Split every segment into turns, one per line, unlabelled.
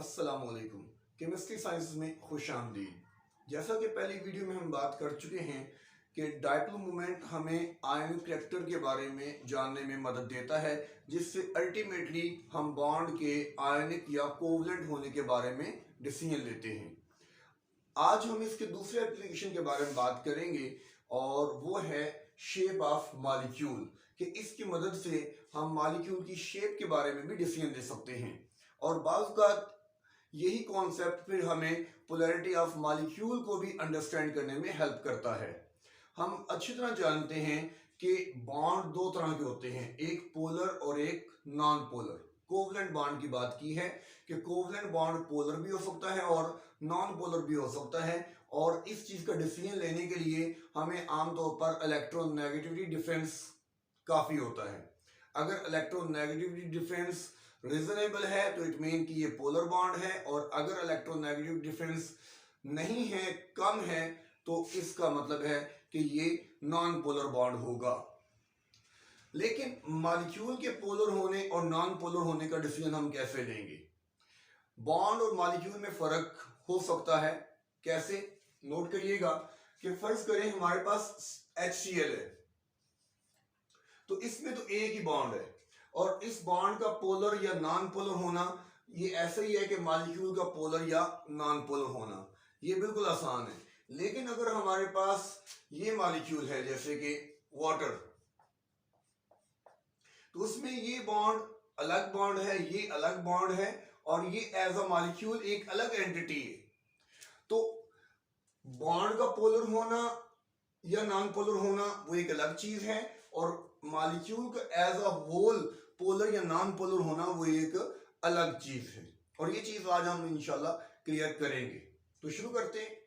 अस्सलाम वालेकुम। Chemistry science में खुश आमदीद। जैसा कि पहली वीडियो में हम बात कर चुके हैं कि डायपोल मोमेंट हमें आयनिक करैक्टर के बारे में जानने में मदद देता है, जिससे अल्टीमेटली हम बॉन्ड के आयनिक या कोवलेंट होने के बारे में डिसीजन लेते हैं। आज हम इसके दूसरे एप्लीकेशन के बारे में बात करेंगे और वो है शेप ऑफ मॉलिक्यूल, कि इसकी मदद से हम मॉलिक्यूल की शेप के बारे में भी डिसीजन ले सकते हैं। और बाज़ औक़ात यही कॉन्सेप्ट फिर हमें पोलैरिटी ऑफ मॉलिक्यूल को भी अंडरस्टैंड करने में हेल्प करता है। हम अच्छी तरह जानते हैं कि बॉन्ड दो तरह के होते हैं, एक पोलर और एक नॉन पोलर। कोवलेंट बॉन्ड की बात की है कि कोवलेंट बॉन्ड पोलर भी हो सकता है और नॉन पोलर भी हो सकता है, और इस चीज का डिसीजन लेने के लिए हमें आमतौर पर इलेक्ट्रोनेगेटिविटी डिफरेंस काफी होता है। अगर इलेक्ट्रोनेगेटिविटी डिफरेंस रीजनेबल है तो इट मीन कि ये पोलर बॉन्ड है, और अगर इलेक्ट्रोनेगेटिव डिफरेंस नहीं है, कम है, तो इसका मतलब है कि ये नॉन पोलर बॉन्ड होगा। लेकिन मॉलिक्यूल के पोलर होने और नॉन पोलर होने का डिसीजन हम कैसे लेंगे? बॉन्ड और मॉलिक्यूल में फर्क हो सकता है। कैसे? नोट करिएगा कि फर्ज करें हमारे पास HCl है, तो इसमें तो एक ही बॉन्ड है, और इस बॉन्ड का पोलर या नॉन पोलर होना ये ऐसा ही है कि मॉलिक्यूल का पोलर या नॉन पोलर होना। ये बिल्कुल आसान है। लेकिन अगर हमारे पास ये मॉलिक्यूल है जैसे कि वाटर, तो उसमें ये बॉन्ड अलग बॉन्ड है, ये अलग बॉन्ड है, और ये एज अ मॉलिक्यूल एक अलग एंटिटी है। तो बॉन्ड का पोलर होना या नॉन पोलर होना वो एक अलग चीज है, और मॉलिक्यूल का एज अ होल पोलर या नॉन पोलर होना वो एक अलग चीज है। और ये चीज आज हम इंशाल्लाह क्लियर करेंगे। तो शुरू करते हैं।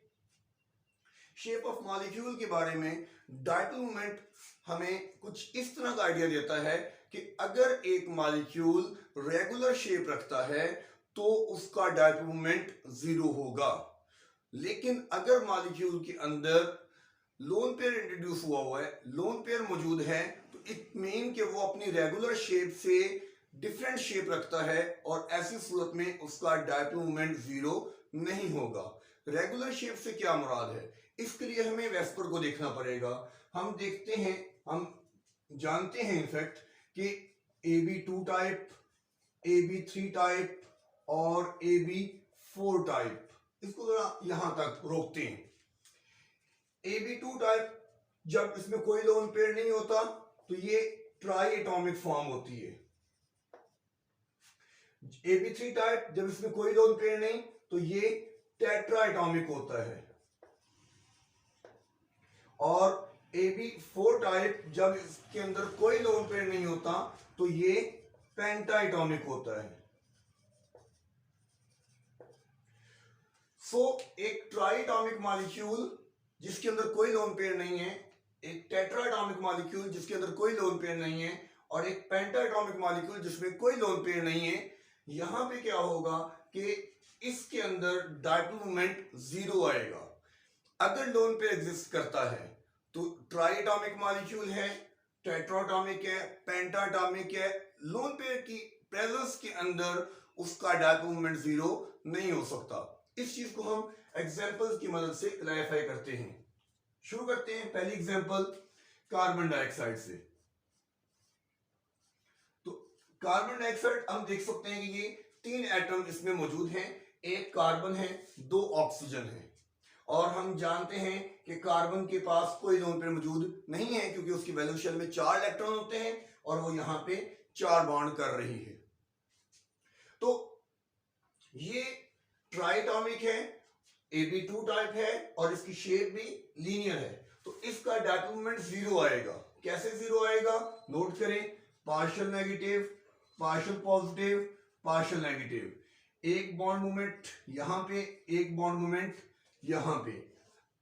शेप ऑफ मॉलिक्यूल के बारे में डायपोल मोमेंट हमें कुछ इस तरह का आइडिया देता है कि अगर एक मॉलिक्यूल रेगुलर शेप रखता है तो उसका डायपोल मोमेंट 0 होगा। लेकिन अगर मॉलिक्यूल के अंदर लोन पेयर इंट्रोड्यूस हुआ है, लोन पेयर मौजूद है, तो इट मीन कि वो अपनी रेगुलर शेप से डिफरेंट शेप रखता है, और ऐसी सूरत में उसका डायपोल मोमेंट 0 नहीं होगा। रेगुलर शेप से क्या मुराद है? इसके लिए हमें वेस्पर को देखना पड़ेगा। हम देखते हैं, हम जानते हैं इनफैक्ट कि AB2 टाइप, AB3 टाइप और AB4 टाइप, इसको जरा यहां तक रोकते हैं। AB2 टाइप जब इसमें कोई लोन पेयर नहीं होता तो ये ट्राई एटॉमिक फॉर्म होती है। AB3 टाइप जब इसमें कोई लोन पेयर नहीं तो ये टेट्रा एटॉमिक होता है, और AB4 टाइप जब इसके अंदर कोई लोन पेयर नहीं होता तो ये पेंटा एटॉमिक होता है। एक ट्राई एटॉमिक मॉलिक्यूल जिसके अंदर कोई लोन पेयर नहीं है, एक टेट्रा एटॉमिक मॉलिक्यूल जिसके अंदर कोई लोन पेयर नहीं है, और एक पेंटा एटॉमिक मॉलिक्यूल जिसमें कोई लोन पेयर नहीं है, यहां पे क्या होगा कि इसके अंदर डायपोल मोमेंट 0 आएगा। अगर लोन पेयर एग्जिस्ट करता है तो ट्राई एटॉमिक मॉलिक्यूल है, टेट्रा एटॉमिक है, पेंटा एटॉमिक है, लोन पेयर की प्रेजेंस के अंदर उसका डायपोल मोमेंट 0 नहीं हो सकता। इस चीज को हम एग्जांपल्स की मदद से क्लैरिफाई करते हैं। शुरू करते हैं पहली एग्जांपल कार्बन डाइऑक्साइड से। तो कार्बन डाइऑक्साइड हम देख सकते हैं कि ये 3 एटम इसमें मौजूद हैं, एक कार्बन है, 2 ऑक्सीजन है, और हम जानते हैं कि कार्बन के पास कोई लोन पेयर मौजूद नहीं है क्योंकि उसकी वैलेंस शेल में 4 इलेक्ट्रॉन होते हैं और वो यहां पे 4 बॉन्ड कर रही है। तो ये ट्राई एटॉमिक है, AB2 टाइप है, और इसकी शेप भी लीनियर है, तो इसका डायपोल मोमेंट 0 आएगा। कैसे 0 आएगा? नोट करें, partial negative, partial positive, partial negative. एक बॉन्ड मोमेंट यहां पे, एक बॉन्ड मोमेंट यहां पे।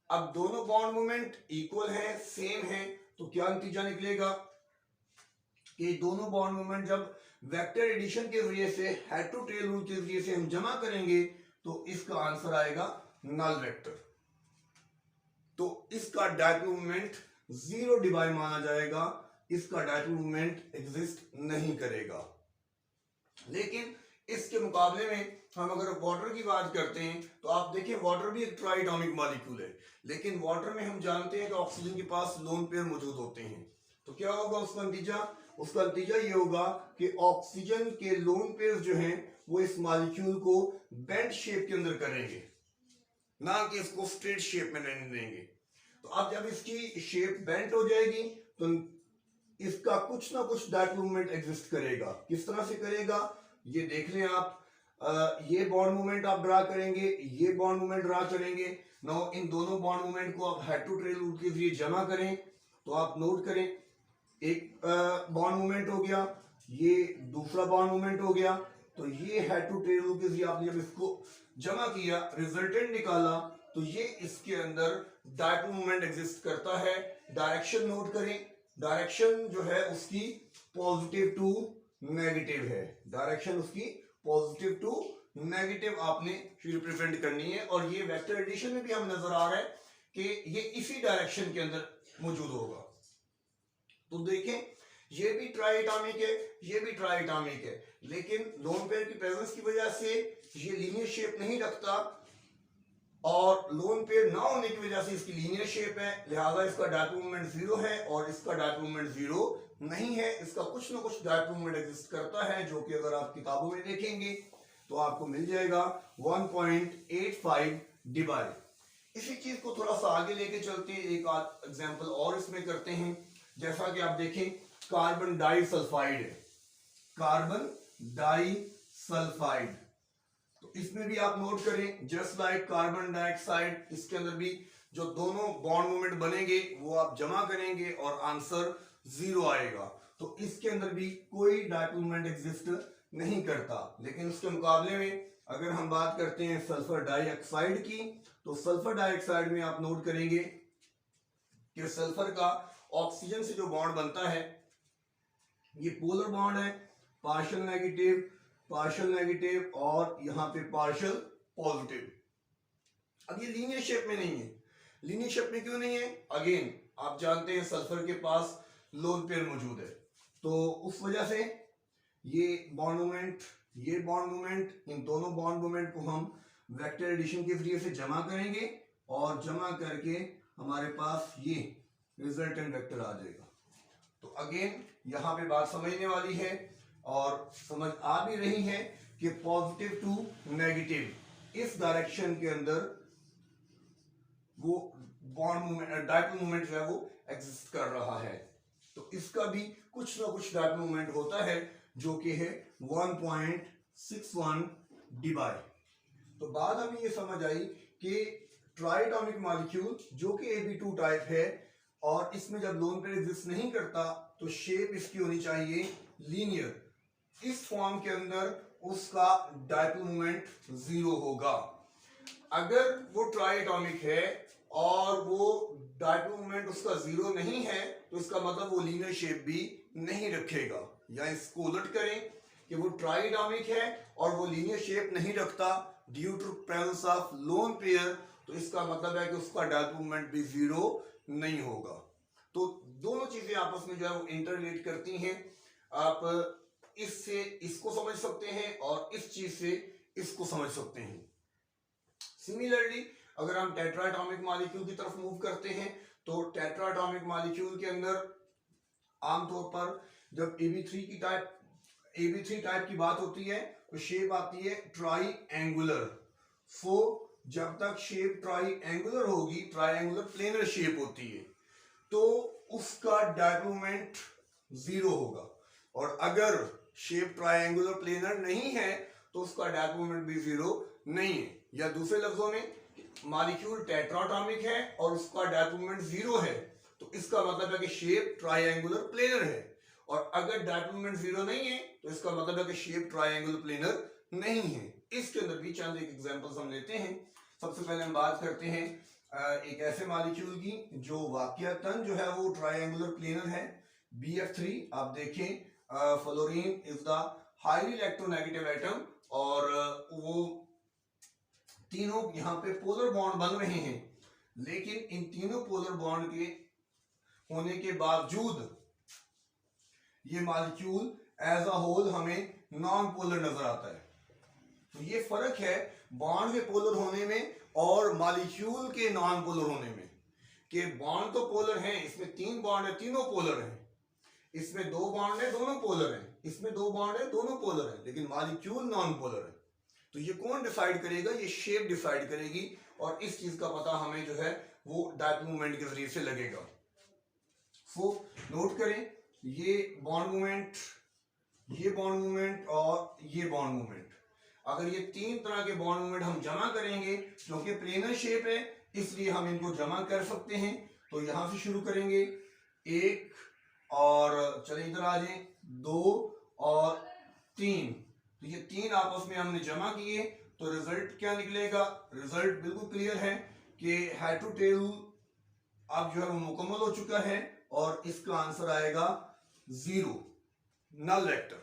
अब दोनों बॉन्ड मोमेंट इक्वल है, सेम है, तो क्या नतीजा निकलेगा कि दोनों बॉन्ड मोमेंट जब वेक्टर एडिशन के जरिए से, हेड टू टेल रूल के जरिए से हम जमा करेंगे तो इसका आंसर आएगा नल वेक्टर। तो इसका डायपोल मोमेंट 0 डिवाइड माना जाएगा, इसका डायपोल मोमेंट एग्जिस्ट नहीं करेगा। लेकिन इसके मुकाबले में हम अगर वाटर की बात करते हैं तो आप देखें वाटर भी एक ट्राई एटॉमिक मॉलिक्यूल है, लेकिन वाटर में हम जानते हैं कि ऑक्सीजन के पास लोन पेयर मौजूद होते हैं। तो क्या होगा उसका नतीजा? उसका नतीजा ये होगा कि ऑक्सीजन के लोन पेयर जो हैं वो इस मॉलिक्यूल को बेंट शेप के अंदर करेंगे, ना कि इसको स्ट्रेट शेप में रहने देंगे। तो अब जब इसकी शेप बेंट हो जाएगी तो इसका कुछ ना कुछ डायपोल मूवमेंट एग्जिस्ट करेगा। किस तरह से करेगा ये देख लें आप। ये बॉन्ड मूवमेंट आप ड्रा करेंगे, ये बॉन्ड मूवमेंट ड्रा करेंगे। नो इन दोनों बॉन्ड मूवमेंट को आप हेड टू टेल रूल के जरिए जमा करें तो आप नोट करें एक बॉन्ड मूवमेंट हो गया, ये दूसरा बॉन्ड मूवमेंट हो गया। तो ये हेड टू टेल रूल के जरिए आपने जब इसको जमा किया, रिजल्टेंट निकाला, तो ये इसके अंदर डायपोल मूवमेंट एग्जिस्ट करता है। डायरेक्शन नोट करें, डायरेक्शन जो है उसकी पॉजिटिव टू नेगेटिव है। डायरेक्शन उसकी पॉजिटिव टू नेगेटिव आपने रिप्रेजेंट करनी है। और ये वेक्टर एडिशन में भी हम नजर आ रहा है कि ये इसी डायरेक्शन के अंदर मौजूद होगा। तो देखें ये भी ट्राई एटॉमिक है, ये भी ट्राई एटॉमिक है, लेकिन लोन पेयर की प्रेजेंस की वजह से ये लीनियर शेप नहीं रखता और लोन पेयर ना होने की वजह से इसकी लीनियर शेप है, लिहाजा इसका डायपोल मोमेंट जीरो है और इसका डायपोल मोमेंट जीरो नहीं है। इसका कुछ ना कुछ डायपोल मोमेंट एग्जिस्ट करता है, जो कि अगर आप किताबों में देखेंगे तो आपको मिल जाएगा 1.85 डिबाई। इसी चीज को थोड़ा सा आगे लेके चलते हैं, एक आध एग्जांपल और इसमें करते हैं। जैसा कि आप देखें कार्बन डाई सल्फाइड है, कार्बन डाई सल्फाइड, तो इसमें भी आप नोट करें जस्ट लाइक कार्बन डाइऑक्साइड, इसके अंदर भी जो दोनों बॉन्ड मूवमेंट बनेंगे वो आप जमा करेंगे और आंसर जीरो आएगा। तो इसके अंदर भी कोई डायपोल मोमेंट एग्जिस्ट नहीं करता। लेकिन उसके मुकाबले में अगर हम बात करते हैं सल्फर डाइऑक्साइड की, तो सल्फर डाइऑक्साइड में आप नोट करेंगे कि सल्फर का ऑक्सीजन से जो बॉन्ड बनता है ये पोलर बॉन्ड है, पार्शियल नेगेटिव और यहां पे पार्शियल पॉजिटिव। अब ये लीनियर शेप में नहीं है। लीनियर शेप में क्यों नहीं है? अगेन आप जानते हैं सल्फर के पास लोन पेयर मौजूद है, तो उस वजह से ये बॉन्ड मूवमेंट इन दोनों बॉन्ड मूवमेंट को हम वेक्टर एडिशन के जरिए से जमा करेंगे और जमा करके हमारे पास ये रिजल्टेंट वेक्टर आ जाएगा। तो अगेन यहां पे बात समझने वाली है और समझ आ भी रही है कि पॉजिटिव टू नेगेटिव इस डायरेक्शन के अंदर वो बॉन्ड मूवमेंट डायपोल मूवमेंट जो है वो एग्जिस्ट कर रहा है। तो इसका भी कुछ ना कुछ डायपोल मूवमेंट होता है जो कि है 1.61 डिबाई। तो बात हमें ये समझ आई कि ट्राइएटॉमिक मॉलिक्यूल जो कि Ab2 टाइप है और इसमें जब लोन पेयर एग्जिस्ट नहीं करता तो शेप इसकी होनी चाहिए लीनियर। इस फॉर्म के अंदर उसका डायपोल मोमेंट जीरो होगा। अगर वो ट्राइएटॉमिक है और वो डायपोल मोमेंट उसका जीरो नहीं है तो इसका मतलब वो लीनियर शेप भी नहीं रखेगा। या इसको उलट करें कि वो ट्राइएटॉमिक है और वो लीनियर शेप नहीं रखता due to presence of lone pair, तो इसका मतलब है कि उसका डायपोल मोमेंट भी जीरो नहीं होगा। तो दोनों चीजें आपस में जो है वो इंटरलेट करती हैं। आप इससे इसको समझ सकते हैं और इस चीज से इसको समझ सकते हैं। सिमिलरली अगर हम टेट्राएटॉमिक मॉलिक्यूल की तरफ मूव करते हैं तो टेट्राएटॉमिक मॉलिक्यूल के अंदर आमतौर पर जब AB3 टाइप की बात होती है तो शेप आती है ट्राइएंगुलर। सो जब तक शेप ट्राइएंगुलर होगी, ट्राइएंगुलर प्लेनर शेप होती है, तो उसका डायपोल मोमेंट जीरो होगा। और अगर शेप ट्राइएंगुलर प्लेनर नहीं है तो उसका डायपोल मोमेंट भी जीरो नहीं है। या दूसरे लफ्जों में मॉलिक्यूल टेट्राएटॉमिक है और उसका डायपोल मोमेंट जीरो है, तो इसका मतलब है कि शेप ट्राइएंगुलर प्लेनर है। और अगर डायपोल मोमेंट जीरो नहीं है तो इसका मतलब है कि शेप ट्राइएंगुलर प्लेनर नहीं है। इसके अंदर भी चंद एक एग्जांपल्स हम लेते हैं। सबसे पहले हम बात करते हैं एक ऐसे मॉलिक्यूल की जो वाकईतन जो है वो ट्राइएंगुलर प्लेनर है, BF3। आप देखें fluorine is the highly electronegative atom और वो तीनों यहाँ पे पोलर बॉन्ड बन रहे हैं, लेकिन इन तीनों पोलर बॉन्ड के होने के बावजूद ये मॉलिक्यूल एज अ होल हमें नॉन पोलर नजर आता है। तो ये फर्क है बॉन्ड के पोलर होने में और मॉलिक्यूल के नॉन पोलर होने में, कि बॉन्ड तो पोलर हैं, इसमें 3 बॉन्ड है, तीनों पोलर हैं, इसमें 2 बॉन्ड है, दोनों पोलर हैं, इसमें 2 बॉन्ड है, दोनों पोलर हैं, लेकिन मॉलिक्यूल नॉन पोलर है। तो ये कौन डिसाइड करेगा? ये शेप डिसाइड करेगी, और इस चीज का पता हमें जो है वो डायपोल मोमेंट के जरिए से लगेगा। सो नोट करें, ये बॉन्ड मोमेंट, ये बॉन्ड मोमेंट और ये बॉन्ड मोमेंट, अगर ये 3 तरह के बॉन्ड मोमेंट हम जमा करेंगे, क्योंकि प्लेनर शेप है इसलिए हम इनको जमा कर सकते हैं। तो यहां से शुरू करेंगे, 1 और चले इधर आ जाए, 2 और 3, तो ये 3 आपस में हमने जमा किए, तो रिजल्ट क्या निकलेगा? रिजल्ट बिल्कुल क्लियर है कि हेड टू टेल अब जो है वो मुकम्मल हो चुका है, और इसका आंसर आएगा 0, नल वेक्टर।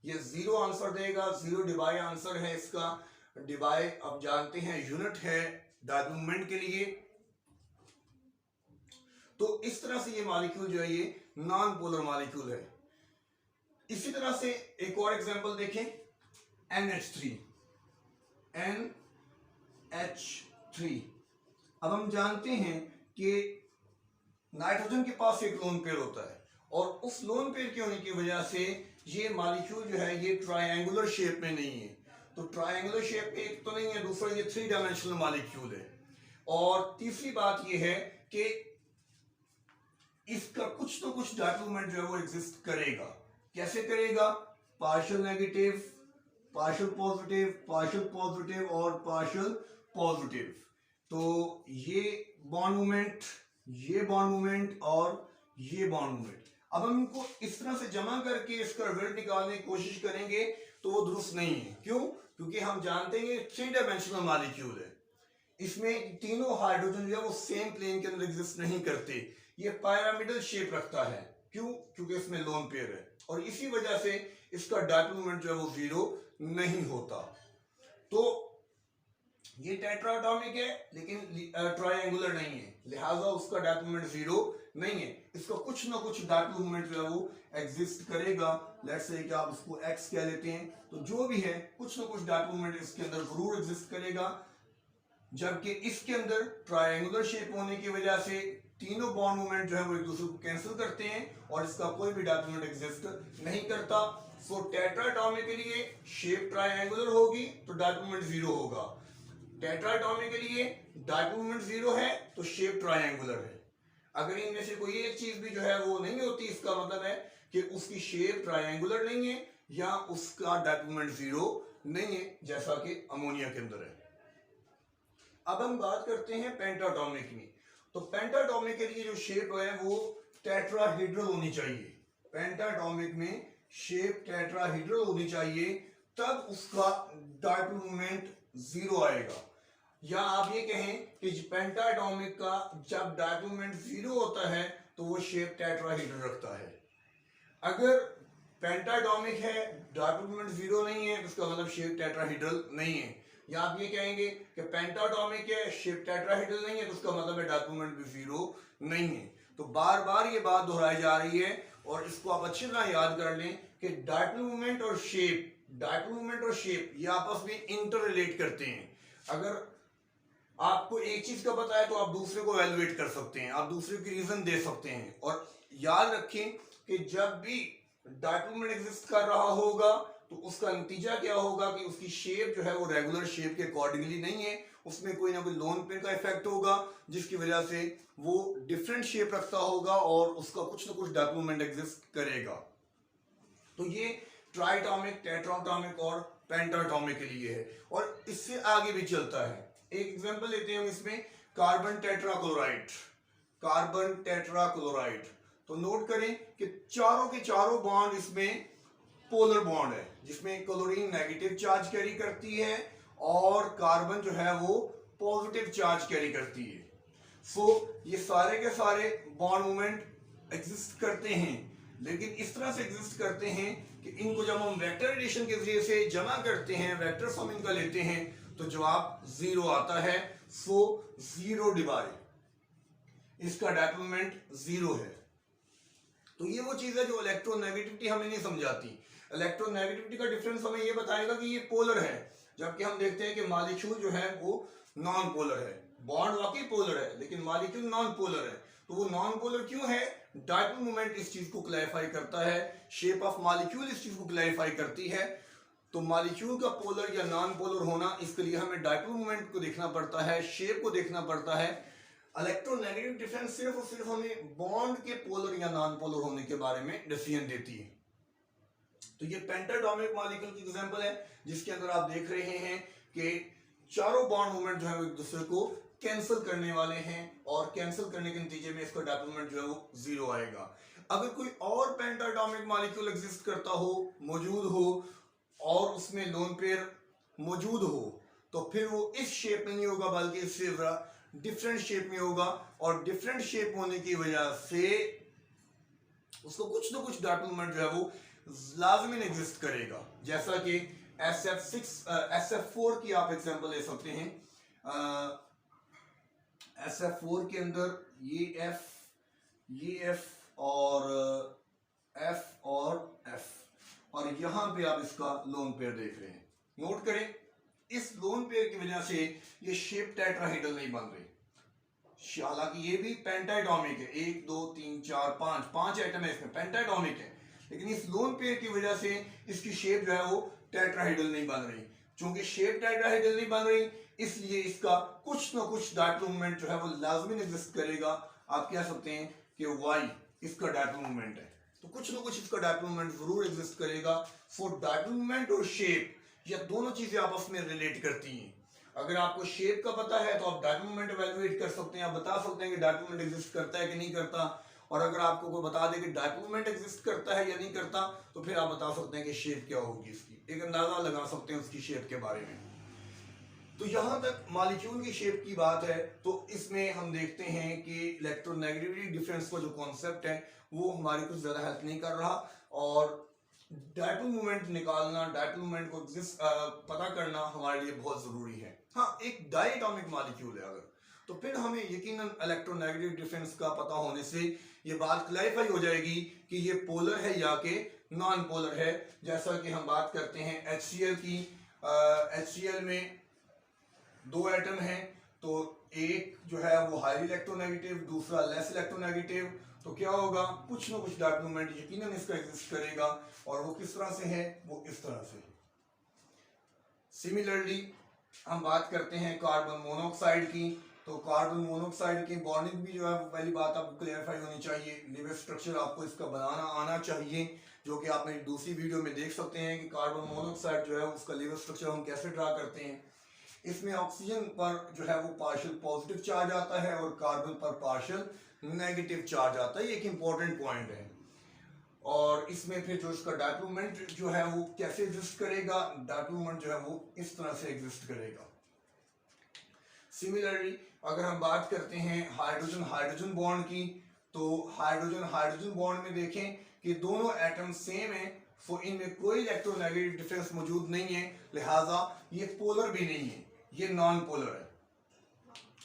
ये 0 आंसर देगा। 0 डिबाई आंसर है इसका। डिबाई अब जानते हैं यूनिट है डायपोल मोमेंट के लिए। तो इस तरह से ये मॉलिक्यूल जो है ये नॉन पोलर मॉलिक्यूल है। इसी तरह से एक और एग्जांपल देखें, NH3। NH3 अब हम जानते हैं कि नाइट्रोजन के पास एक लोन पेयर होता है, और उस लोन पेयर के होने की वजह से ये मॉलिक्यूल जो है ये ट्रायंगुलर शेप में नहीं है। तो ट्रायंगुलर शेप में एक तो नहीं है, दूसरा ये 3 डायमेंशनल मॉलिक्यूल है, और तीसरी बात ये है कि इसका कुछ तो कुछ डायपोल मोमेंट जो है वो एग्जिस्ट करेगा। कैसे करेगा? Partial negative, partial positive, partial positive और पार्शियल पॉजिटिव। तो ये बॉन्ड मोमेंट, ये बॉन्ड मोमेंट और ये बॉन्ड मोमेंट, अब हम इनको इस तरह से जमा करके इसका रिजल्ट निकालने की कोशिश करेंगे तो वो दुरुस्त नहीं है। क्यों? क्योंकि हम जानते हैं 3 डायमेंशनल मॉलिक्यूल है, इसमें तीनों हाइड्रोजन जो है वो सेम प्लेन के अंदर एग्जिस्ट नहीं करते, ये पिरामिडल शेप रखता है। क्यों? क्योंकि इसमें लोन पेयर है, और इसी वजह से इसका डायपोल मोमेंट जो है वो 0 नहीं होता। तो ये टेट्राटॉमिक है लेकिन ट्रायंगुलर नहीं है, लिहाजा उसका डायपोल मोमेंट 0 नहीं है। इसका कुछ ना कुछ डायपोल मोमेंट जो है वो एग्जिस्ट करेगा। लेट्स से कि आप उसको x कह लेते हैं, तो जो भी है कुछ ना कुछ डायपोल मोमेंट इसके अंदर जरूर एग्जिस्ट करेगा, जबकि इसके अंदर ट्रायंगुलर शेप होने की वजह से तीनों बॉन्ड मोमेंट जो है वो एक दूसरे को कैंसिल करते हैं, और इसका कोई भी डायपोल मोमेंट एग्जिस्ट नहीं करता। सो टेट्राटॉमिक के लिए शेप ट्रायंगुलर होगी तो डायपोल मोमेंट 0 होगा। टेट्राटॉमिक के लिए डायपोल मोमेंट 0 है तो शेप ट्रायंगुलर है। अगर इनमें से कोई एक चीज भी जो है वो नहीं होती, इसका मतलब है कि उसकी शेप ट्रायंगुलर नहीं है या उसका डायपोल मोमेंट 0 नहीं है, जैसा कि अमोनिया के अंदर है। अब हम बात करते हैं पेंटाटॉमिक में। तो पेंटाटॉमिक के लिए जो शेप है वो टेट्राहेड्रल होनी चाहिए। पेंटाटॉमिक में शेप टेट्राहेड्रल होनी चाहिए, तब उसका डायपोल मोमेंट 0 आएगा। या आप ये कहें कि पेंटाटॉमिक का जब डायपोल मोमेंट 0 होता है तो वो शेप टेट्राहेड्रल रखता है। अगर पेंटाटॉमिक है, डायपोल मोमेंट 0 नहीं है, इसका मतलब शेप टेट्राहेड्रल नहीं है। या आप ये कहेंगे कि पेंटाटॉमिक है, शेप टेट्राहेड्रल नहीं है, तो उसका मतलब है डायपोल मोमेंट भी 0 नहीं है। तो बार बार ये बात दोहराई जा रही है, और इसको आप अच्छी तरह याद कर लें कि डायपोल मोमेंट और शेप, डायपोल मोमेंट और शेप ये आपस में इंटर रिलेट करते हैं। अगर आपको एक चीज का पता है तो आप दूसरे को एवेलुएट कर सकते हैं, आप दूसरे की रीजन दे सकते हैं। और याद रखें कि जब भी डायपोल मोमेंट एग्जिस्ट कर रहा होगा तो उसका नतीजा क्या होगा कि उसकी शेप जो है वो रेगुलर शेप के अकॉर्डिंगली नहीं है, उसमें कोई ना कोई लोन पेयर का इफेक्ट होगा, जिसकी वजह से वो डिफरेंट शेप रखता होगा और उसका कुछ ना कुछ डायपोल मोमेंट एग्जिस्ट करेगा। तो ये ट्राइटॉमिक, टेट्राटॉमिक और पेंटाटॉमिक के लिए है, और इससे आगे भी चलता है। एक एग्जांपल लेते हैं हम इसमें, कार्बन टेट्राक्लोराइड। कार्बन टेट्राक्लोराइड, तो नोट करें कि चारों के चारों बॉन्ड इसमें पोलर बॉन्ड है, जिसमें क्लोरीन नेगेटिव चार्ज कैरी करती है और कार्बन जो है वो पॉजिटिव चार्ज कैरी करती है। सो ये सारे के सारे बॉन्ड मूवमेंट एग्जिस्ट करते हैं, लेकिन इस तरह से एग्जिस्ट करते हैं कि इनको जब हम वेक्टर एडिशन के जरिए से जमा करते हैं, वेक्टर फॉर्म इनका लेते हैं, तो जवाब 0 आता है। सो 0 डिवाइड, इसका डायपोल मोमेंट 0 है। तो ये वो चीज है जो इलेक्ट्रोनेगेटिविटी हमें नहीं समझाती। इलेक्ट्रोनेगेटिविटी का डिफरेंस हमें ये बताएगा कि ये पोलर है, जबकि हम देखते हैं कि मॉलिक्यूल जो है वो नॉन पोलर है। बॉन्ड वाकई पोलर है लेकिन मॉलिक्यूल नॉन पोलर है। तो वो नॉन पोलर क्यों है? डायपोल मोमेंट इस चीज को क्लैरिफाई करता है, शेप ऑफ मॉलिक्यूल इस चीज को क्लैरिफाई करती है। तो मॉलिक्यूल का पोलर या नॉन पोलर होना, इसके लिए हमें डायपोल मोमेंट को देखना पड़ता है, शेप को देखना पड़ता है। इलेक्ट्रोनेगेटिव डिफरेंस सिर्फ और सिर्फ हमें बॉन्ड के पोलर या नॉन पोलर होने के बारे में डिसीजन देती है। तो ये पेंटाटॉमिक मॉलिक्यूल की एग्जांपल है जिसके अंदर आप देख रहे हैं कि चारों बॉन्ड मोमेंट जो है एक दूसरे को कैंसिल करने वाले हैं और कैंसिल करने के नतीजे में इसका डायपोल मोमेंट जो है वो 0 आएगा। अगर कोई और पेंटाटॉमिक मॉलिक्यूल एग्जिस्ट करता हो, मौजूद हो और उसमें लोन पेयर मौजूद हो तो फिर वो इस शेप में नहीं होगा बल्कि इससे डिफरेंट शेप में होगा और डिफरेंट शेप होने की वजह से उसको कुछ ना कुछ डायपोल मोमेंट जो है वो लाजमी एग्जिस्ट करेगा। जैसा कि SF4 की आप एग्जांपल ले सकते हैं। SF4 के अंदर ये F और F और F और यहां पे आप इसका लोन पेयर देख रहे हैं। नोट करें, इस लोन पेयर की वजह से ये शेप टेट्राहेड्रल नहीं बन रही। हालांकि ये भी पेंटाटॉमिक है, 1 2 3 4 5 एटम है इसमें, पेंटाटॉमिक है, लेकिन इस लोन पेयर की वजह से इसकी शेप जो है वो टेट्राहेड्रल नहीं बन रही। चूंकि शेप टेट्राहेड्रल नहीं बन रही इसलिए इसका कुछ ना कुछ डायपोल मोमेंट जो है वो लाजमी एग्जिस्ट करेगा। आप कह सकते हैं कि Y इसका डायपोल मोमेंट है, तो कुछ ना कुछ इसका डायपोल मोमेंट जरूर एग्जिस्ट करेगा। सो डायपोल मोमेंट और शेप ये दोनों चीजें आपस में रिलेट करती हैं। अगर आपको शेप का पता है तो आप डायपोल मोमेंट इवैल्यूएट कर सकते हैं, आप बता सकते हैं कि डायपोल मोमेंट एग्जिस्ट करता है कि नहीं करता। और अगर आपको कोई बता दे कि डायपोल मोमेंट एग्जिस्ट करता है या नहीं करता तो फिर आप बता सकते हैं कि शेप क्या होगी, इसकी एक अंदाजा लगा सकते हैं उसकी शेप के बारे में। तो यहां तक मॉलिक्यूल की शेप की बात है। तो इसमें हम देखते हैं कि इलेक्ट्रोनेगेटिविटी डिफरेंस का जो कॉन्सेप्ट है वो हमारी कुछ ज्यादा हेल्प नहीं कर रहा और डायपोल मोमेंट निकालना, डायपोल मोमेंट को पता करना हमारे लिए बहुत जरूरी है। हाँ, एक डायटॉमिक मॉलिक्यूल है अगर, तो फिर हमें यकीनन इलेक्ट्रोनेगेटिव डिफरेंस का पता होने से ये बात क्लैरिफाई हो जाएगी कि ये पोलर है या कि नॉन पोलर है। जैसा कि हम बात करते हैं HCl की, HCl में 2 एटम हैं, तो एक जो है वो हाईली इलेक्ट्रोनेगेटिव, दूसरा लेस इलेक्ट्रोनेगेटिव। तो क्या होगा, कुछ ना कुछ डायपोल मोमेंट यकीनन इसका एग्जिस्ट करेगा और वो किस तरह से है, वो इस तरह से। सिमिलरली हम बात करते हैं कार्बन मोनोऑक्साइड की। तो कार्बन मोनोऑक्साइड की बॉन्डिंग भी जो है पहली बात आपको क्लियरिफाई होनी चाहिए, लिविंग स्ट्रक्चर आपको इसका बनाना आना चाहिए, जो कि आप मेरी दूसरी वीडियो में देख सकते हैं कि कार्बन मोनोऑक्साइड जो है उसका लिविंग स्ट्रक्चर हम कैसे ड्रा करते हैं। इसमें ऑक्सीजन पर जो है वो पार्शियल पॉजिटिव चार्ज आता है और कार्बन पर पार्शियल नेगेटिव चार्ज आता है, ये एक इंपॉर्टेंट पॉइंट है। और इसमें फिर जो इसका डायपोल मोमेंट जो है वो कैसे एग्जिस्ट करेगा, डायपोल मोमेंट जो है वो इस तरह से एग्जिस्ट करेगा। सिमिलरली अगर हम बात करते हैं हाइड्रोजन हाइड्रोजन बॉन्ड की, तो हाइड्रोजन हाइड्रोजन बॉन्ड में देखें कि दोनों एटम सेम है, सो इनमें कोई इलेक्ट्रोनेगेटिव डिफरेंस मौजूद नहीं है, लिहाजा ये पोलर भी नहीं है, ये नॉन पोलर है।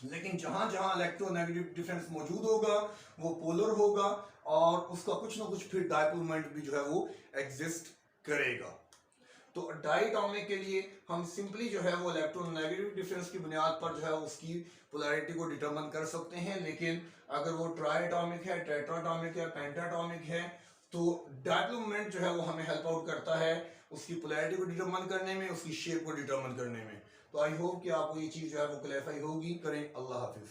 लेकिन जहां जहां इलेक्ट्रोनेगेटिव डिफरेंस मौजूद होगा वो पोलर होगा और उसका कुछ ना कुछ फिर डायपोल मोमेंट भी जो है वो एग्जिस्ट करेगा। तो डायटॉमिक के लिए हम सिंपली जो है वो इलेक्ट्रोनेगेटिव डिफरेंस की बुनियाद पर जो है उसकी पोलैरिटी को डिटरमिन कर सकते हैं। लेकिन अगर वो ट्राइएटॉमिक है, टेट्राटॉमिक है, पेंटाटॉमिक है तो डायपोल मोमेंट जो है वो हमें हेल्प आउट करता है उसकी पोलैरिटी को डिटरमिन करने में, उसकी शेप को डिटरमिन करने में। तो आई होप कि आपको ये चीज़ जो है वो क्लैरिफाई होगी। करें। अल्लाह हाफिज़।